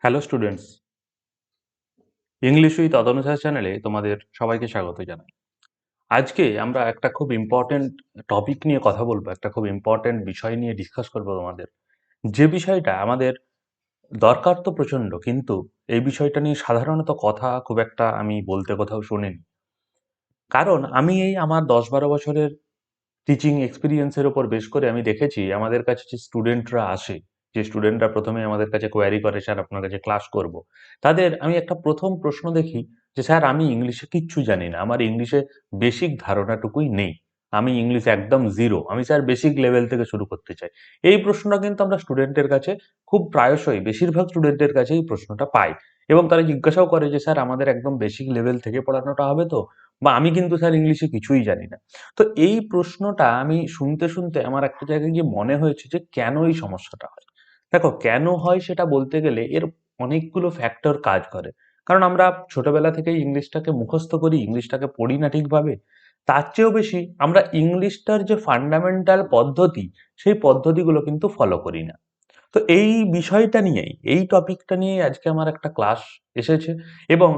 Hello students, English with অতনুসার চ্যানেলে তোমাদের সবাইকে স্বাগত জানাই। আজকে আমরা একটা খুব ইম্পর্ট্যান্ট টপিক নিয়ে কথা বলবো, একটা খুব ইম্পর্ট্যান্ট বিষয় নিয়ে ডিসকাস করবো তোমাদের। যে বিষয়টা আমাদের দরকার তো প্রচণ্ড, কিন্তু এই বিষয়টা নিয়ে সাধারণত কথা খুব একটা আমি বলতে কোথাও শুনিনি। কারণ আমি এই আমার 10-12 বছরের টিচিং এক্সপিরিয়েন্সের ওপর বেশ করে আমি দেখেছি আমাদের কাছে যে স্টুডেন্টরা আসে, যে স্টুডেন্টরা প্রথমে আমাদের কাছে কোয়ারি করে স্যার আপনার কাছে ক্লাস করব, তাদের আমি একটা প্রথম প্রশ্ন দেখি যে স্যার আমি ইংলিশে কিচ্ছু জানি না, আমার ইংলিশে বেসিক ধারণাটুকুই নেই, আমি ইংলিশ একদম জিরো, আমি স্যার বেসিক লেভেল থেকে শুরু করতে চাই। এই প্রশ্নটা কিন্তু আমরা স্টুডেন্টের কাছে খুব প্রায়শই, বেশিরভাগ স্টুডেন্টের কাছে এই প্রশ্নটা পাই। এবং তারা জিজ্ঞাসাও করে যে স্যার আমাদের একদম বেসিক লেভেল থেকে পড়ানোটা হবে তো, বা আমি কিন্তু স্যার ইংলিশে কিছুই জানি না। তো এই প্রশ্নটা আমি শুনতে শুনতে আমার একটা জায়গায় গিয়ে মনে হয়েছে যে কেন এই সমস্যাটা হয়। দেখো, কেন হয় সেটা বলতে গেলে এর অনেকগুলো ফ্যাক্টর কাজ করে। কারণ আমরা ছোটবেলা থেকেই ইংলিশটাকে মুখস্থ করি, ইংলিশটাকে পড়ি না ঠিকভাবে। তার চেয়েও বেশি আমরা ইংলিশটার যে ফান্ডামেন্টাল পদ্ধতি, সেই পদ্ধতিগুলো কিন্তু ফলো করি না। তো এই বিষয়টা নিয়েই, এই টপিকটা নিয়েই আজকে আমার একটা ক্লাস এসেছে। এবং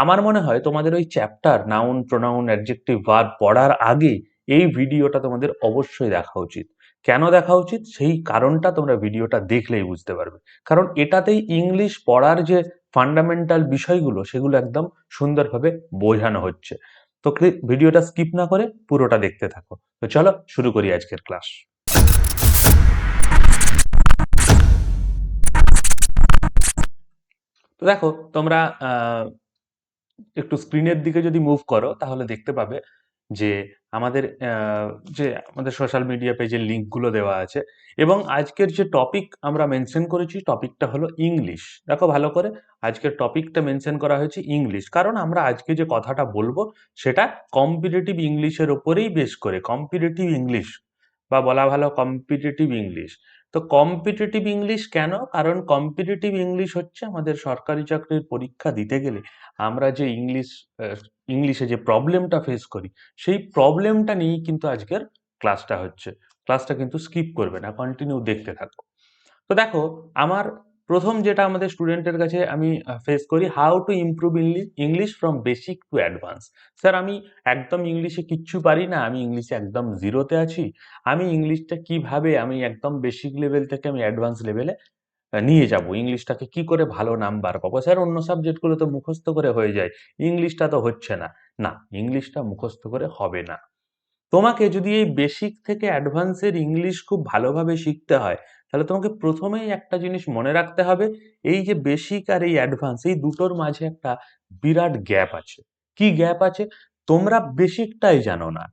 আমার মনে হয় তোমাদের ওই chapter noun, pronoun, adjective, verb পড়ার আগে এই ভিডিওটা তোমাদের অবশ্যই দেখা উচিত। কেন দেখা উচিত সেই কারণটা তোমরা ভিডিওটা দেখলেই বুঝতে পারবে। কারণ এটাতেই ইংলিশ পড়ার যে ফান্ডামেন্টাল বিষয়গুলো সেগুলো একদম সুন্দরভাবে বোঝানো হচ্ছে। তো ভিডিওটা স্কিপ না করে পুরোটা দেখতে থাকো। তো চলো শুরু করি আজকের ক্লাস। তো দেখো, তোমরা একটু স্ক্রিনের দিকে যদি মুভ করো তাহলে দেখতে পাবে যে আমাদের যে আমাদের সোশ্যাল মিডিয়া পেজের লিঙ্কগুলো দেওয়া আছে। এবং আজকের যে টপিক আমরা মেনশন করেছি, টপিকটা হলো ইংলিশ। দেখো ভালো করে, আজকের টপিকটা মেনশন করা হয়েছে ইংলিশ, কারণ আমরা আজকে যে কথাটা বলবো সেটা কম্পিটিটিভ ইংলিশের ওপরেই বেশ করে। কম্পিটিটিভ ইংলিশ, বা বলা ভালো কম্পিটিটিভ ইংলিশ। তো কম্পিটিটিভ ইংলিশ কেন? কারণ কম্পিটিটিভ ইংলিশ হচ্ছে আমাদের সরকারি চাকরির পরীক্ষা দিতে গেলে আমরা যে ইংলিশে যে প্রবলেমটা ফেস করি, সেই প্রবলেমটা নিয়েই কিন্তু আজকের ক্লাসটা হচ্ছে। ক্লাসটা কিন্তু স্কিপ করবে না, কন্টিনিউ দেখতে থাকো। তো দেখো, আমার প্রথম যেটা আমাদের স্টুডেন্টের কাছে আমি ফেস করি, how to improve English from basic to advance. Sir আমি একদম ইংলিশে কিচ্ছু পারি না, আমি ইংলিশে একদম জিরোতে আছি, আমি ইংলিশটা কিভাবে আমি একদম বেসিক লেভেল থেকে আমি অ্যাডভান্স লেভেলে নিয়ে যাব, ইংলিশটাকে কি করে ভালো নাম্বার পাবো? স্যার অন্য সাবজেক্টগুলো তো মুখস্থ করে হয়ে যায়, ইংলিশটা তো হচ্ছে না। না, ইংলিশটা মুখস্থ করে হবে না। তোমাকে যদি এই বেসিক থেকে অ্যাডভান্সের ইংলিশ খুব ভালোভাবে শিখতে হয়, তাহলে তোমাকে প্রথমেই একটা জিনিস মনে রাখতে হবে, এই যে বেসিক আর এই অ্যাডভান্স, এই দুটোর মাঝে একটা বিরাট গ্যাপ আছে। কি গ্যাপ আছে? তোমরা বেসিকটাই জানো না।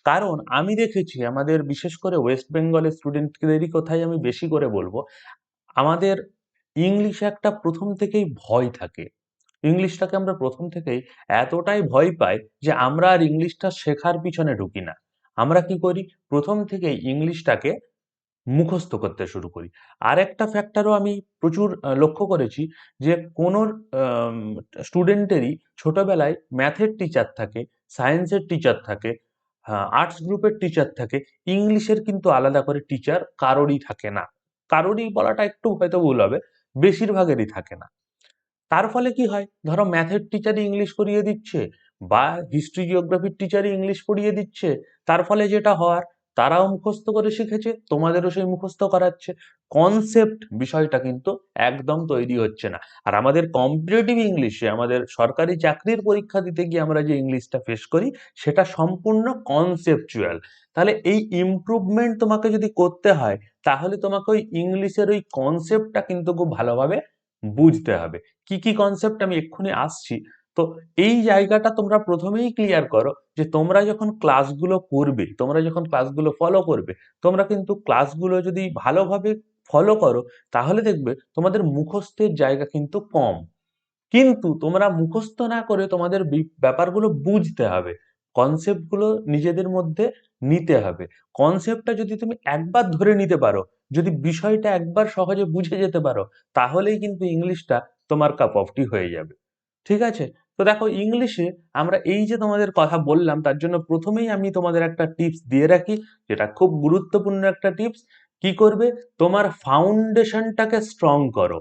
কারণ আমি দেখেছি আমাদের বিশেষ করে ওয়েস্ট বেঙ্গলের স্টুডেন্টদেরই কোথায় আমি বেশি করে বলবো, আমাদের ইংলিশে একটা প্রথম থেকেই ভয় থাকে। ইংলিশটাকে আমরা প্রথম থেকেই এতটাই ভয় পাই যে আমরা আর ইংলিশটা শেখার পিছনে ঢুকি না। আমরা কি করি? প্রথম থেকেই ইংলিশটাকে মুখস্থ করতে শুরু করি। আরেকটা ফ্যাক্টরও আমি প্রচুর লক্ষ্য করেছি, যে কোনো স্টুডেন্টেরই ছোটবেলায় ম্যাথের টিচার থাকে, সায়েন্সের টিচার থাকে, আর্টস গ্রুপের টিচার থাকে, ইংলিশের কিন্তু আলাদা করে টিচার কারোরই থাকে না। কারোরই বলাটা একটু হয়তো ভুল হবে, বেশিরভাগেরই থাকে না। তার ফলে কি হয়? ধরো ম্যাথের টিচারই ইংলিশ পড়িয়ে দিচ্ছে, বা হিস্ট্রি জিওগ্রাফির টিচারই ইংলিশ পড়িয়ে দিচ্ছে। তার ফলে যেটা হওয়ার, তারাও মুখস্থ করে শিখেছে, তোমাদেরও সেই মুখস্থ করাচ্ছে। কনসেপ্ট বিষয়টা কিন্তু একদম তৈরি হচ্ছে না। আর আমাদের কম্পিটিটিভ ইংলিশে, আমাদের সরকারি চাকরির পরীক্ষা দিতে গিয়ে আমরা যে ইংলিশটা ফেস করি, সেটা সম্পূর্ণ কনসেপচুয়াল। তাহলে এই ইমপ্রুভমেন্ট তোমাকে যদি করতে হয়, তাহলে তোমাকে ওই ইংলিশের ওই কনসেপ্টটা কিন্তু খুব ভালোভাবে বুঝতে হবে। কি কি কনসেপ্ট আমি এক্ষুনি আসছি। তো এই জায়গাটা তোমরা প্রথমেই ক্লিয়ার করো, যে তোমরা যখন ক্লাসগুলো করবে, তোমরা যখন ক্লাসগুলো ফলো করবে, তোমরা কিন্তু ক্লাসগুলো যদি ভালোভাবে ফলো করো, তাহলে দেখবে তোমাদের মুখস্থের জায়গা কিন্তু কম। কিন্তু তোমরা মুখস্থ না করে তোমাদের ব্যাপারগুলো বুঝতে হবে, কনসেপ্টগুলো নিজেদের মধ্যে নিতে হবে। কনসেপ্টটা যদি তুমি একবার ধরে নিতে পারো, যদি বিষয়টা একবার সহজে বুঝে যেতে পারো, তাহলেই কিন্তু ইংলিশটা তোমার কাপ অফ টি হয়ে যাবে। ঠিক আছে? তো দেখো, ইংলিশে আমরা এই যে তোমাদের কথা বললাম, তার জন্য প্রথমেই আমি তোমাদের একটা টিপস দিয়ে রাখি, যেটা খুব গুরুত্বপূর্ণ একটা টিপস। কি করবে? তোমার ফাউন্ডেশনটাকে স্ট্রং করো।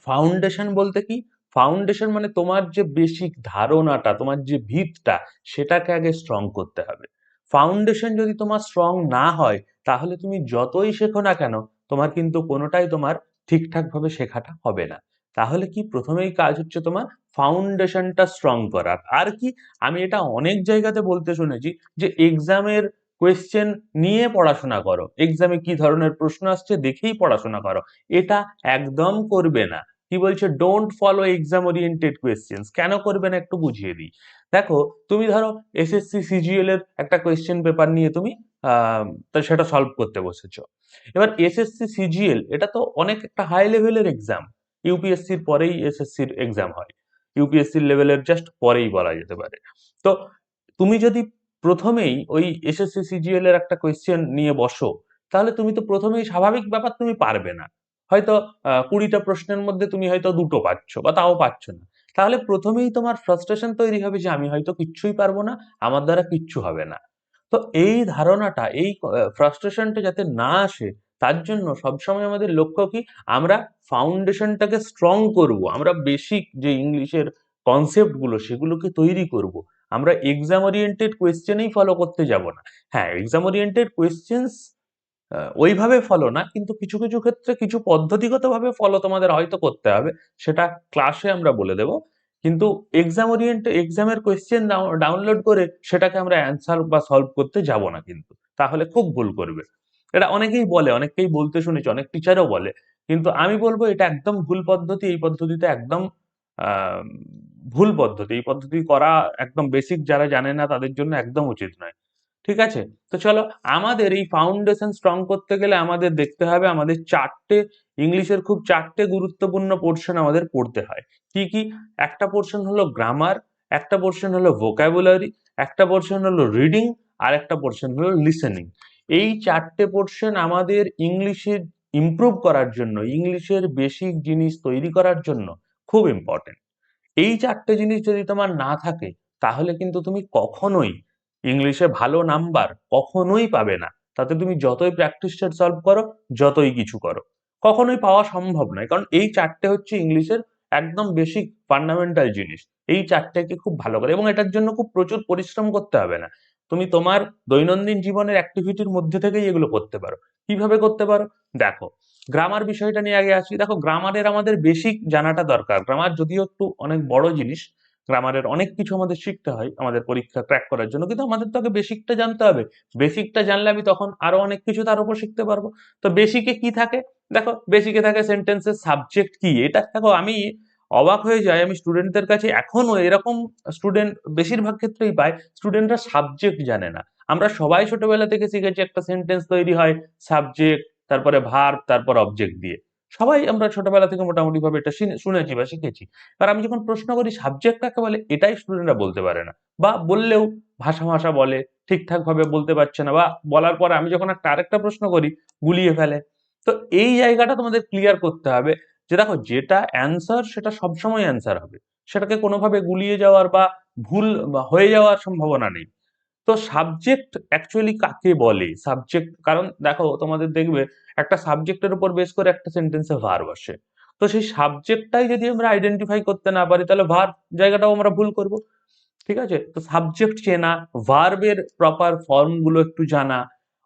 ফাউন্ডেশন বলতে কি? ফাউন্ডেশন মানে তোমার যে বেসিক ধারণাটা, তোমার যে ভিতটা, সেটাকে আগে স্ট্রং করতে হবে। ফাউন্ডেশন যদি তোমার স্ট্রং না হয়, তাহলে তুমি যতই শেখো না কেন, তোমার কিন্তু কোনোটাই তোমার ঠিকঠাক ভাবে শেখাটা হবে না। তাহলে কি, প্রথমেই কাজ হচ্ছে তোমার ফাউন্ডেশনটা স্ট্রং করার। আর কি, আমি এটা অনেক জায়গাতে বলতে শুনেছি যে এক্সামের কোয়েশ্চেন নিয়ে পড়াশোনা করো, এক্সামে কি ধরনের প্রশ্ন আসছে দেখেই পড়াশোনা করো। এটা একদম করবে না। কি বলছে? Don't follow exam oriented questions. কেন করবে না একটু বুঝিয়ে দিই। দেখো, তুমি ধরো এসএসসি সিজিএল এর একটা কোয়েশ্চেন পেপার নিয়ে তুমি তা সেটা সলভ করতে বসেছো। এবার এসএসসি সিজিএল এটা তো অনেক একটা হাই লেভেলের এক্সাম। ইউপিএসসির পরেই এসএসসির এক্সাম হয়, ইউপিএসসির লেভেলের জাস্ট পরেই বলা যেতে পারে। তো তুমি যদি প্রথমেই ওই এসএসসি সিজিএল এর একটা কোয়েশ্চেন নিয়ে বসো, তাহলে তুমি তো প্রথমেই স্বাভাবিক ব্যাপার তুমি পারবে না। হয়তো ২০টা প্রশ্নের মধ্যে তুমি হয়তো ২টো পাচ্ছ বা তাও পাচ্ছ না। তাহলে প্রথমেই তোমার ফ্রাস্ট্রেশন তৈরি হবে যে আমি হয়তো কিচ্ছুই পারবো না, আমার দ্বারা কিচ্ছু হবে না। তো এই ধারণাটা, এই ফ্রাস্ট্রেশনটা যাতে না আসে, তার জন্য সবসময় আমাদের লক্ষ্য কি? আমরা ফাউন্ডেশনটাকে স্ট্রং করব, আমরা বেসিক যে ইংলিশের কনসেপ্ট গুলো সেগুলোকে তৈরি করব। আমরা এক্সাম ওরিয়েন্টেড কোয়েশ্চেনেই ফলো করতে যাব না। হ্যাঁ, এক্সাম ওরিয়েন্টেড কোয়েশ্চেন্স ওইভাবে ফলো না, কিন্তু কিছু কিছু ক্ষেত্রে কিছু পদ্ধতিগতভাবে ফলো তোমাদের হয়তো করতে হবে, সেটা ক্লাসে আমরা বলে দেব। কিন্তু এক্সাম ওরিয়েন্টেড এক্সামের কোয়েশ্চেন ডাউনলোড করে সেটাকে আমরা অ্যান্সার বা সলভ করতে যাব না কিন্তু, তাহলে খুব ভুল করবে। এটা অনেকেই বলে, অনেককেই বলতে শুনেছি, অনেক টিচারও বলে। কিন্তু আমি বলবো এটা একদম ভুল পদ্ধতি। এই পদ্ধতিতে একদম আহ ভুল পদ্ধতি। এই পদ্ধতি করা একদম বেসিক যারা জানে না তাদের জন্য একদম উচিত নয়। ঠিক আছে? তো চলো, আমাদের এই ফাউন্ডেশন স্ট্রং করতে গেলে আমাদের দেখতে হবে, আমাদের ইংলিশের খুব 4টে গুরুত্বপূর্ণ পোর্শন আমাদের পড়তে হয়। কি কি? একটা পোর্শন হলো গ্রামার, একটা পোর্শন হলো ভোকাবুলারি, একটা পোর্শন হলো রিডিং, আর একটা পোর্শন হলো লিসেনিং। এই 4টে পোর্শন আমাদের ইংলিশের ইমপ্রুভ করার জন্য, ইংলিশের বেসিক জিনিস তৈরি করার জন্য খুব ইম্পর্টেন্ট। এই 4টে জিনিস যদি তোমার না থাকে, তাহলে কিন্তু তুমি কখনোই ইংলিশে ভালো নাম্বার কখনোই পাবে না। তাতে তুমি যতই প্র্যাকটিস সেট সলভ করো, যতই কিছু করো, কখনোই পাওয়া সম্ভব নয়। কারণ এই 4টে হচ্ছে ইংলিশের একদম বেসিক ফান্ডামেন্টাল জিনিস। এই 4টেকে খুব ভালো করে, এবং এটার জন্য খুব প্রচুর পরিশ্রম করতে হবে না। তুমি তোমার দৈনন্দিন জীবনের অ্যাক্টিভিটির মধ্যে থেকেই এগুলো করতে পারো। কিভাবে করতে পারো? দেখো, গ্রামার বিষয়টা নিয়ে আগে আসি। দেখো, গ্রামারের আমাদের বেসিক জানাটা দরকার। গ্রামার যদিও একটু অনেক বড় জিনিস, গ্রামারের অনেক কিছু আমাদের শিখতে হয় আমাদের পরীক্ষা ক্র্যাক করার জন্য, কিন্তু আমাদের তো আগে বেসিকটা জানতে হবে। বেসিকটা জানলে আমি তখন আরো অনেক কিছু তার উপর শিখতে পারবো। তো বেসিকে কি থাকে? দেখো, বেসিকে থাকে সেন্টেন্সের সাবজেক্ট কি। এটা দেখো, আমি অবাক হয়ে যাই, আমি স্টুডেন্টদের কাছে এখনো এরকম স্টুডেন্ট বেশিরভাগ ক্ষেত্রেই পাই, স্টুডেন্টরা সাবজেক্ট জানে না। আমরা সবাই ছোটবেলা থেকে শিখেছি একটা সেন্টেন্স তৈরি হয় সাবজেক্ট, তারপরে ভার্ব, তারপর অবজেক্ট দিয়ে। সবাই আমরা ছোটবেলা থেকে মোটামুটি ভাবে এটা শুনেছি বা শিখেছি। আর আমি যখন প্রশ্ন করি সাবজেক্ট কাকে বলে, এটাই স্টুডেন্টরা বলতে পারে না, বা বললেও ভাষা ভাষা বলে, ঠিকঠাক ভাবে বলতে পারছে না, বা বলার পরে আমি যখন একটা আরেকটা প্রশ্ন করি গুলিয়ে ফেলে। তো এই জায়গাটা তোমাদের ক্লিয়ার করতে হবে যে দেখো, যেটা অ্যান্সার সেটা সবসময় অ্যান্সার হবে, সেটাকে কোনোভাবে গুলিয়ে যাওয়ার বা ভুল বা হয়ে যাওয়ার সম্ভাবনা নেই। তো সাবজেক্ট অ্যাকচুয়ালি কাকে বলে? সাবজেক্ট, কারণ দেখো তোমাদের দেখবে একটা সাবজেক্টের উপর বেস করে একটা সেন্টেন্সে ভার্ব আসে। তো সেই সাবজেক্টটাই যদি আমরা আইডেন্টিফাই করতে না পারি, তাহলে ভার্ব জায়গাটাও আমরা ভুল করব। ঠিক আছে? তো সাবজেক্ট চেনা, ভার্বের প্রপার ফর্ম গুলো একটু জানা,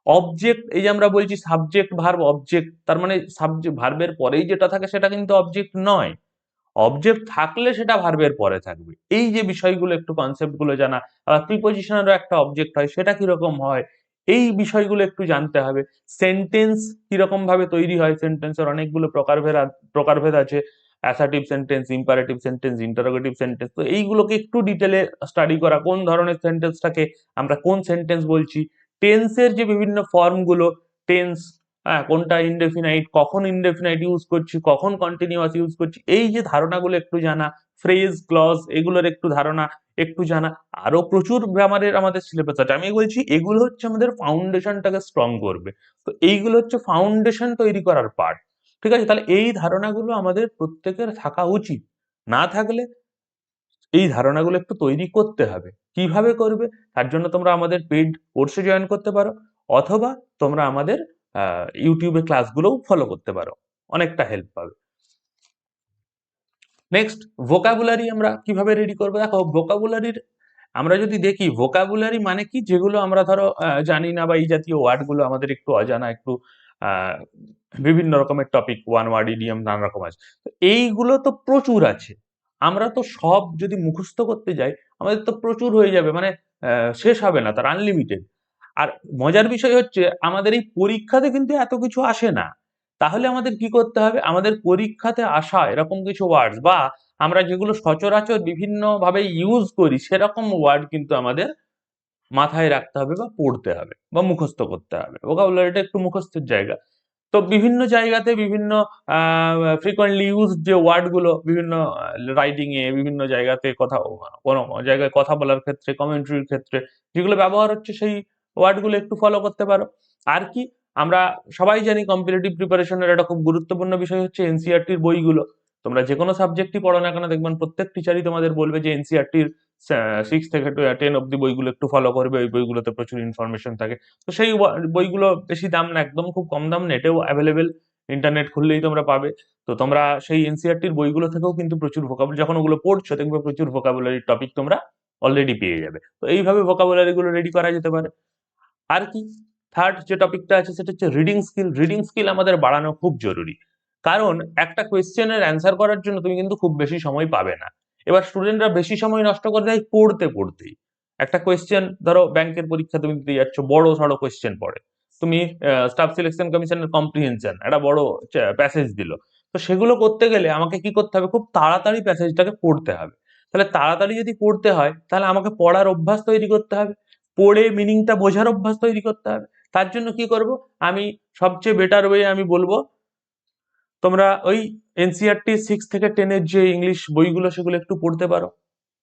অবজেক্ট, এই যে আমরা বলছি সাবজেক্ট ভার্ব অবজেক্ট, তার মানে সাবজেক্ট ভার্বের পরেই যেটা থাকে সেটা কিন্তু অবজেক্ট নয়। অবজেক্ট থাকলে সেটা ভার্বের পরে থাকবে। এই যে বিষয়গুলো, একটু কনসেপ্ট গুলো জানা। প্রিপজিশনেরও একটা অবজেক্ট হয়, সেটা কিরকম হয়, এই বিষয়গুলো একটু জানতে হবে। সেন্টেন্স কিরকম ভাবে তৈরি হয়, সেন্টেন্সের অনেকগুলো প্রকারভেদ আছে। Assertive sentence, imperative sentence, interrogative sentence. তো এইগুলোকে একটু ডিটেলে স্টাডি করা, কোন ধরনের সেন্টেন্সটাকে আমরা কোন সেন্টেন্স বলছি। টেন্সের যে বিভিন্ন ফর্ম গুলো, টেন্স, হ্যাঁ, কোনটা ইনডেফিনাইট, কখন ইনডেফিনাইট ইউজ করছি, কখন কন্টিনিউয়াস ইউজ করছি, এই যে ধারণাগুলো একটু জানা, ফ্রেজ ক্লজ এগুলোর একটু ধারণা একটু জানা। আরো প্রচুর গ্রামারের আমাদের সিলেবাস আছে, আমি বলছি এগুলো হচ্ছে আমাদের ফাউন্ডেশনটাকে স্ট্রং করবে। তো এইগুলো হচ্ছে ফাউন্ডেশন তৈরি করার পার্ট। ঠিক আছে? তাহলে এই ধারণাগুলো আমাদের প্রত্যেকের থাকা উচিত। না থাকলে এই ধারণাগুলো একটু তৈরি করতে হবে। কিভাবে করবে? তার জন্য তোমরা আমাদের পেইড কোর্সে জয়েন করতে পারো, অথবা তোমরা আমাদের ইউটিউবে ক্লাসগুলোও ফলো করতে পারো। অনেকটা হেল্প পাবে। নেক্সট, ভোকাবুলারি আমরা কিভাবে রেডি করবো? দেখো, ভোকাবুলারির আমরা যদি দেখি ভোকাবুলারি মানে কি, যেগুলো আমরা ধরো জানি না, বা এই জাতীয় ওয়ার্ড গুলো আমাদের একটু অজানা, একটু আহ, বিভিন্ন রকমের টপিক, ওয়ান ওয়ার্ড ইডিয়ম, নানা রকম আছে। তো এইগুলো তো প্রচুর আছে। আমরা তো সব যদি মুখস্থ করতে যাই, আমাদের তো প্রচুর হয়ে যাবে, মানে শেষ হবে না, তার আনলিমিটেড। আর মজার বিষয় হচ্ছে, আমাদের এই পরীক্ষাতে কিন্তু এত কিছু আসে না। তাহলে আমাদের কি করতে হবে? আমাদের পরীক্ষাতে আসা এরকম কিছু ওয়ার্ড, বা আমরা যেগুলো সচরাচর বিভিন্ন ভাবে ইউজ করি, সেরকম ওয়ার্ড কিন্তু আমাদের মাথায় রাখতে হবে, বা পড়তে হবে, বা মুখস্থ করতে হবে। ভোকাবুলারিটা একটু মুখস্থের জায়গা। তো বিভিন্ন জায়গাতে বিভিন্ন ফ্রিকোয়েন্টলি ইউজ যে ওয়ার্ড গুলো, বিভিন্ন রাইটিং এ, বিভিন্ন জায়গাতে কথা, কোনো জায়গায় কথা বলার ক্ষেত্রে, কমেন্ট্রির ক্ষেত্রে যেগুলো ব্যবহার হচ্ছে, সেই ওয়ার্ড গুলো একটু ফলো করতে পারো। আর কি, আমরা সবাই জানি কম্পিটিটিভ প্রিপারেশনের একটা খুব গুরুত্বপূর্ণ বিষয় হচ্ছে এনসিইআরটির বইগুলো। তোমরা যে কোনো সাবজেক্টই পড়ো না কেন, দেখবেন প্রত্যেক টিচারই তোমাদের বলবে যে এনসিইআরটির 6 থেকে 10 অব্দি বইগুলো একটু ফলো করবে, ওই বইগুলোতে প্রচুর ইনফরমেশন থাকে। তো সেই বইগুলো বেশি দাম না, একদম খুব কম দাম, নেটেও অ্যাভেলেবেল, ইন্টারনেট খুললেই তোমরা পাবে। তো তোমরা সেই এনসিইআরটির বইগুলো থেকেও কিন্তু প্রচুর ভোকাবুলারি, যখন ওগুলো পড়ছো দেখবে প্রচুর ভোকাবুলারি টপিক তোমরা অলরেডি পেয়ে যাবে। তো এইভাবে ভোকাবুলারি গুলো রেডি করা যেতে পারে। আর কি, থার্ড যে টপিকটা আছে সেটা হচ্ছে রিডিং স্কিল। রিডিং স্কিল আমাদের বাড়ানো খুব জরুরি, কারণ একটা কোয়েশ্চেনের অ্যান্সার করার জন্য তুমি কিন্তু খুব বেশি সময় পাবে না। এবার স্টুডেন্টরা বেশি সময় নষ্ট করে দেয় পড়তে পড়তেই। একটা কোয়েশ্চেন ধরো, ব্যাংকের পরীক্ষা তুমি দিতে যাচ্ছ, বড় সড়ো কোয়েশ্চেন পড়ে, তুমি স্টাফ সিলেকশন কমিশনের কম্প্রিহেনশন একটা বড় প্যাসেজ দিল, তো সেগুলো করতে গেলে আমাকে কি করতে হবে? খুব তাড়াতাড়ি প্যাসেজটাকে পড়তে হবে। তাহলে তাড়াতাড়ি যদি পড়তে হয়, তাহলে আমাকে পড়ার অভ্যাস তৈরি করতে হবে, পড়ে মিনিংটা বোঝার অভ্যাস তৈরি করতে হবে। তার জন্য কি করব? আমি সবচেয়ে বেটার ওয়ে আমি বলবো, তোমরা ওই এনসিইআরটি 6 থেকে 10 যে ইংলিশ বইগুলো, সেগুলো একটু পড়তে পারো,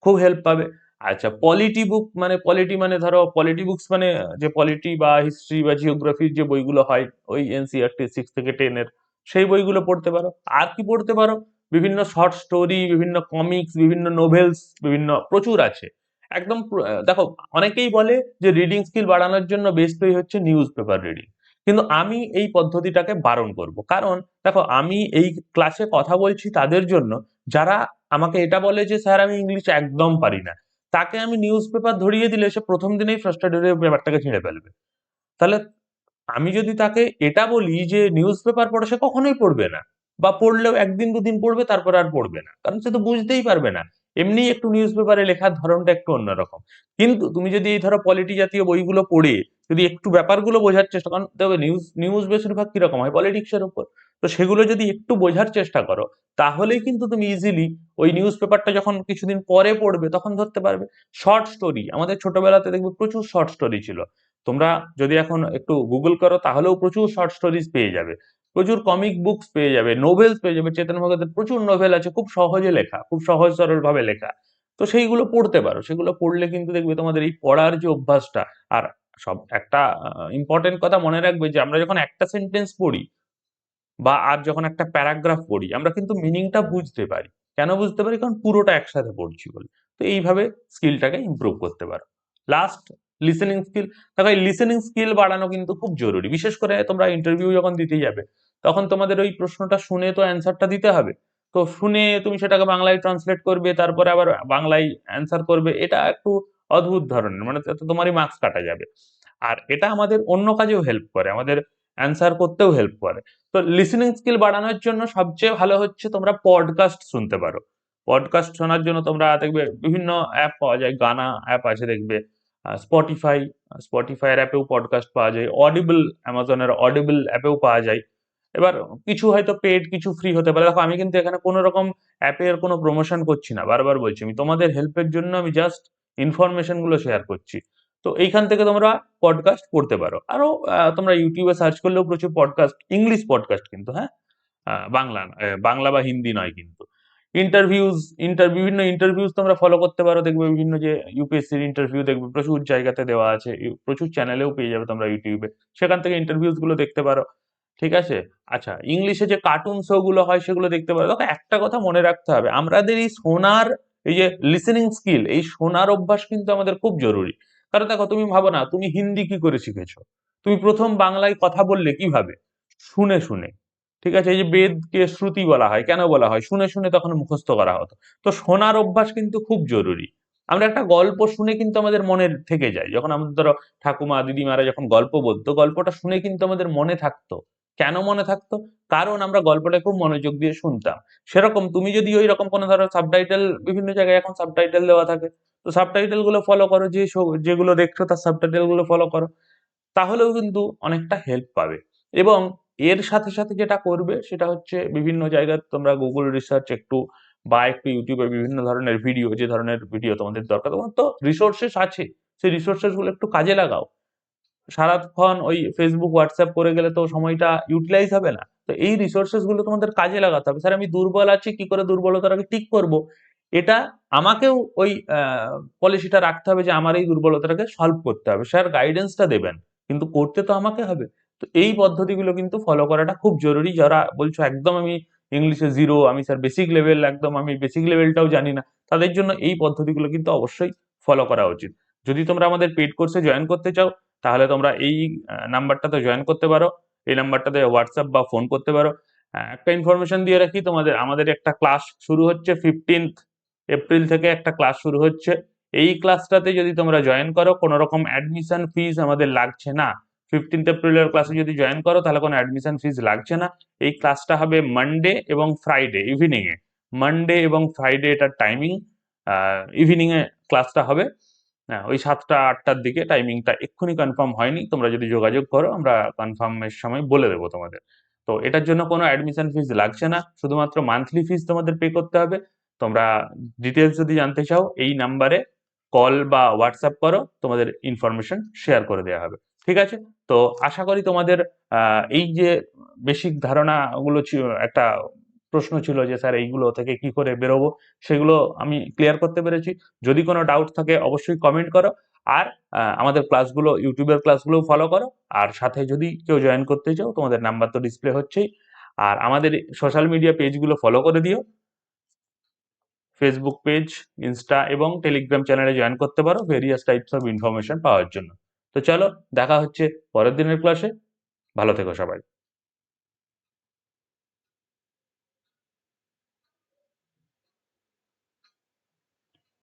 খুব হেল্প পাবে। আচ্ছা, পলিটি বুক মানে, পলিটি মানে ধরো, পলিটি বুকস মানে যে পলিটি বা হিস্ট্রি বা জিওগ্রাফির যে বইগুলো হয়, ওই এনসিইআরটি 6 থেকে 10 সেই বইগুলো পড়তে পারো। আর কি পড়তে পারো? বিভিন্ন শর্ট স্টোরি, বিভিন্ন কমিক্স, বিভিন্ন নোভেলস, বিভিন্ন প্রচুর আছে। একদম দেখো, অনেকেই বলে যে রিডিং স্কিল বাড়ানোর জন্য বেস্ট ওয়ে হচ্ছে নিউজ পেপার রিডিং, কিন্তু আমি এই পদ্ধতিটাকে বারণ করব। কারণ দেখো, আমি এই ক্লাসে কথা বলছি তাদের জন্য যারা আমাকে এটা বলে যে স্যার আমি ইংলিশ একদম পারি না। তাকে আমি নিউজ পেপার ধরিয়ে দিলে সে প্রথম দিনেই ফ্রাস্ট্রেটেড হয়ে ব্যাপারটাকে ছেড়ে ফেলবে। তাহলে আমি যদি তাকে এটা বলি যে নিউজ পেপার পড়ে, সে কখনোই পড়বে না, বা পড়লেও একদিন দুদিন পড়বে, তারপর আর পড়বে না, কারণ সে তো বুঝতেই পারবে না। এমনি একটু নিউজ পেপারে লেখার ধরনটা একটু অন্যরকম। কিন্তু তুমি যদি এই ধরো পলিটি জাতীয় বইগুলো পড়ে যদি একটু ব্যাপারগুলো বোঝার চেষ্টা, কারণ দেখবে নিউজ নিউজ বেশিরভাগ কিরকম হয়, পলিটিক্স এর উপর। তো সেগুলো যদি একটু বোঝার চেষ্টা করো, তাহলেই কিন্তু তুমি ইজিলি ওই নিউজ পেপারটা যখন কিছুদিন পরে পড়বে, তখন ধরতে পারবে। শর্ট স্টোরি, আমাদের ছোটবেলাতে দেখবে প্রচুর শর্ট স্টোরি ছিল। তোমরা যদি এখন একটু গুগল করো, তাহলেও প্রচুর শর্ট স্টোরিজ পেয়ে যাবে, প্রচুর কমিক বুকস পেয়ে যাবে, নোভেলস পেয়ে যাবে। চেতন ভগতের প্রচুর নোভেল আছে, খুব সহজে লেখা, খুব সহজ সরল ভাবে লেখা। তো সেইগুলো পড়তে পারো, সেগুলো পড়লে কিন্তু দেখবে তোমাদের এই পড়ার যে অভ্যাসটা। আর সব একটা ইম্পর্টেন্ট কথা মনে রাখবে, যে আমরা যখন একটা সেন্টেন্স পড়ি, বা আর যখন একটা প্যারাগ্রাফ পড়ি, আমরা কিন্তু মিনিংটা বুঝতে পারি। কেন বুঝতে পারি? কারণ পুরোটা একসাথে পড়ছি বলে। তো এইভাবে স্কিলটাকে ইমপ্রুভ করতে পারো। Last, listening skill. দেখো, এই লিসেনিং স্কিল বাড়ানো কিন্তু খুব জরুরি, বিশেষ করে তোমরা ইন্টারভিউ যখন দিতে যাবে, তখন তোমাদের ওই প্রশ্নটা শুনে তো অ্যান্সারটা দিতে হবে। তো শুনে তুমি সেটাকে বাংলায় ট্রান্সলেট করবে, তারপরে আবার বাংলায় অ্যান্সার করবে, এটা একটু অদ্ভুত ধরনের, মানে তাতে তোমারই মার্কস কাটা যাবে। আর এটা আমাদের অন্য কাজেও হেল্প করে, আমাদের অ্যান্সার করতেও হেল্প করে। তো লিসেনিং স্কিল বাড়ানোর জন্য সবচেয়ে ভালো হচ্ছে তোমরা পডকাস্ট শুনতে পারো। পডকাস্ট শোনার জন্য তোমরা দেখবে বিভিন্ন অ্যাপ পাওয়া যায়, গানা অ্যাপ আছে দেখবে, স্পটিফাই, স্পটিফাইয়ের অ্যাপেও পডকাস্ট পাওয়া যায়, অডিবল, অ্যামাজনের অডিবল অ্যাপেও পাওয়া যায়। এবার কিছু হয়তো পেড, কিছু ফ্রি হতে পারে। দেখো, আমি কিন্তু এখানে কোনো রকম অ্যাপের কোনো প্রমোশন করছি না, বারবার বলছি, আমি তোমাদের হেল্পের জন্য আমি জাস্ট ইনফরমেশন গুলো শেয়ার করছি। তো এইখান থেকে তোমরা পডকাস্ট পড়তে পারো। আরো তোমরা ইউটিউবে সার্চ করলেও প্রচুর পডকাস্ট, ইংলিশ পডকাস্ট কিন্তু, হ্যাঁ, বাংলা বাংলা বা হিন্দি নয় কিন্তু। ইন্টারভিউজ, বিভিন্ন ইন্টারভিউজ তোমরা ফলো করতে পারো, দেখবে বিভিন্ন যে ইউপিএসসির ইন্টারভিউ দেখবে প্রচুর জায়গাতে দেওয়া আছে, প্রচুর চ্যানেলেও পেয়ে যাবে তোমরা ইউটিউবে, সেখান থেকে ইন্টারভিউজ গুলো দেখতে পারো। ঠিক আছে? আচ্ছা, ইংলিশে যে কার্টুন শো গুলো হয়, সেগুলো দেখতে পারো। দেখো, একটা কথা মনে রাখতে হবে, আমাদের এই শোনার, এই যে লিসেনিং স্কিল, এই শোনার অভ্যাস কিন্তু আমাদের খুব জরুরি। কারণ দেখো, তুমি ভাবো না, তুমি হিন্দি কি করে শিখেছো? তুমি প্রথম বাংলায় কথা বললে কিভাবে? শুনে শুনে। ঠিক আছে? এই যে বেদকে শ্রুতি বলা হয়, কেন বলা হয়? শুনে শুনে তখন মুখস্থ করা হতো। তো শোনার অভ্যাস কিন্তু খুব জরুরি। আমরা একটা গল্প শুনে কিন্তু আমাদের মনে থেকে যায়। যখন আমাদের ধরো ঠাকুমা দিদিমারা যখন গল্প বলতো, গল্পটা শুনে কিন্তু আমাদের মনে থাকতো। কেন মনে থাকতো? কারণ আমরা গল্পটা খুব মনোযোগ দিয়ে শুনতাম। সেরকম তুমি যদি ওই রকম কোনো ধরো সাবটাইটেল, বিভিন্ন জায়গায় এখন সাবটাইটেল দেওয়া থাকে, তো সাবটাইটেল গুলো ফলো করো, যেগুলো দেখছো তার সাবটাইটেল গুলো ফলো করো, তাহলেও কিন্তু অনেকটা হেল্প পাবে। এবং এর সাথে সাথে যেটা করবে সেটা হচ্ছে বিভিন্ন জায়গায় তোমরা গুগল রিসার্চ একটু, বা একটু ইউটিউবে বিভিন্ন ধরনের ভিডিও, যে ধরনের ভিডিও তোমাদের দরকার, তোমার তো রিসোর্সেস আছে, সেই রিসোর্সেস গুলো একটু কাজে লাগাও। সারাক্ষণ ওই ফেসবুক হোয়াটসঅ্যাপ করে গেলে তো সময়টা ইউটিলাইজ হবে না। তো এই রিসোর্সেস গুলো তোমাদের কাজে লাগাতে হবে। স্যার আমি দুর্বল আছি, কি করে দুর্বলতাটাকে ঠিক করব, এটা আমাকেও ওই পলিসিটা রাখতে হবে যে আমার এই দুর্বলতাটাকে সলভ করতে হবে। স্যার গাইডেন্সটা দেবেন, কিন্তু করতে তো আমাকে হবে। তো এই পদ্ধতিগুলো কিন্তু ফলো করাটা খুব জরুরি। যারা বলছো একদম আমি ইংলিশে জিরো, আমি স্যার বেসিক লেভেল, একদম আমি বেসিক লেভেলটাও জানি না, তাদের জন্য এই পদ্ধতিগুলো কিন্তু অবশ্যই ফলো করা উচিত। যদি তোমরা আমাদের পেইড কোর্সে জয়েন করতে চাও, তাহলে তোমরা এই নাম্বারটাতে জয়েন করতে পারো। এই নাম্বারটাতে হোয়াটসঅ্যাপ বা ফোন করতে পারো। একটা ইনফরমেশন দিয়ে রাখি তোমাদের, আমাদের একটা ক্লাস শুরু হচ্ছে 15th এপ্রিল থেকে, একটা ক্লাস শুরু হচ্ছে। এই ক্লাসটাতে যদি তোমরা জয়েন করো, কোনো রকম অ্যাডমিশন ফিস আমাদের লাগছে না। 15th এপ্রিলের ক্লাসে যদি জয়েন করো তাহলে কোনো অ্যাডমিশন ফিস লাগছে না। এই ক্লাসটা হবে মানডে এবং ফ্রাইডে ইভিনিং এ। মানডে এবং ফ্রাইডে এটার টাইমিং, ইভিনিং এ ক্লাসটা হবে। হ্যাঁ, ওই 7টা 8টার দিকে। টাইমিংটা এক্ষুনি কনফার্ম হয়নি, তোমরা যদি যোগাযোগ করো আমরা কনফার্মের সময় বলে দেবো তোমাদের। তো এটার জন্য কোনো অ্যাডমিশন ফিস লাগছে না, শুধুমাত্র মান্থলি ফিস তোমাদের পে করতে হবে। তোমরা ডিটেলস যদি জানতে চাও এই নাম্বারে কল বা হোয়াটসঅ্যাপ করো, তোমাদের ইনফরমেশন শেয়ার করে দেওয়া হবে। ঠিক আছে? তো আশা করি তোমাদের এই যে বেসিক ধারণাগুলো ছিল, একটা প্রশ্ন ছিল যে স্যার এইগুলো থেকে কি করে বেরোবো, সেগুলো আমি ক্লিয়ার করতে পেরেছি। যদি কোনো ডাউট থাকে অবশ্যই কমেন্ট করো। আর আমাদের ক্লাসগুলো, ইউটিউবের ক্লাসগুলো ফলো করো। আর সাথে যদি কেউ জয়েন করতে চাও, তোমাদের নাম্বার তো ডিসপ্লে হচ্ছেই। আর আমাদের সোশ্যাল মিডিয়া পেজগুলো ফলো করে দিও। ফেসবুক পেজ, ইনস্টা এবং টেলিগ্রাম চ্যানেলে জয়েন করতে পারো ভেরিয়াস টাইপস অফ ইনফরমেশন পাওয়ার জন্য। তো চলো, দেখা হচ্ছে পরের দিনের ক্লাসে। ভালো থেকো সবাই।